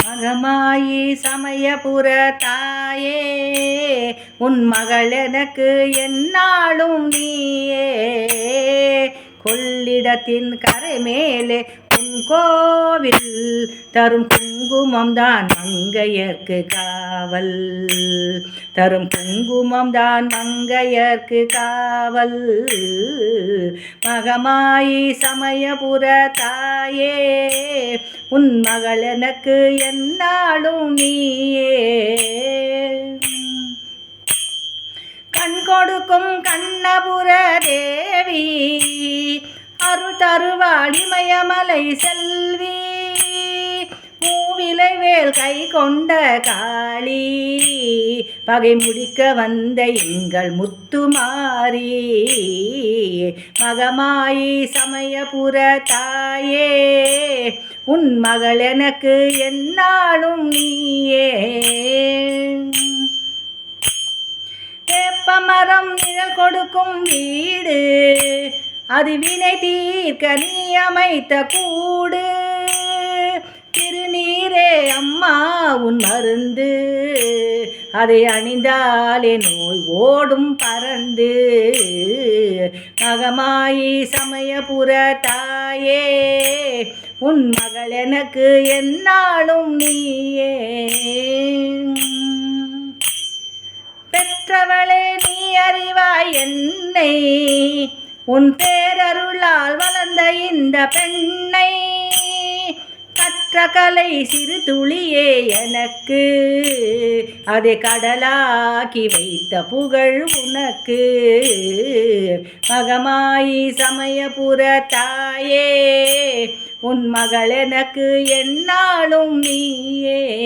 மகமாயி சமயபுர தாயே, உன் மகள் எனக்கு என்னாலும் நீயே. கொள்ளிடத்தின் கரை மேலே உன் கோவில் தரும் குங்குமம் தான் மங்கையர்க்கு காவல். தரும் குங்குமம் தான் மங்கையர்க்கு காவல். மகமாயி சமயபுர தாயே, உன் மகள் எனக்கு என்னாலும் நீயே. கண் கொடுக்கும் கண்ணபுர தேவி, அருள் தருவாள் இமயமலை செல்வி. மூவிலை வேல் கை கொண்ட காளி, பகை முடிக்க வந்த எங்கள் முத்துமாரி. மகமாயி சமயபுர தாயே, உன் மகள் எனக்கு என்னாலும் நீயே. வேப்பமரம் நிழல் கொடுக்கும் வீடு, அது வினை தீர்க்க நீ அமைத்த கூடு. திருநீரே அம்மா உன் மருந்து, அதை அணிந்தாலே நோய் ஓடும் பறந்து. மகமாயி சமயபுர தாயே, உன் மகள் எனக்கு என்னாலும் நீயே. பெற்றவளே நீ அறிவாய் என்னை, உன் பேரருளால் வளர்ந்த இந்த பெண்ணை. கற்ற கலை சிறு துளியே எனக்கு, அதை கடலாக்கி வைத்த புகழ் உனக்கு. மகமாயி சமயபுர தாயே, உன் மகள் எனக்கு என்னாலும் நீயே.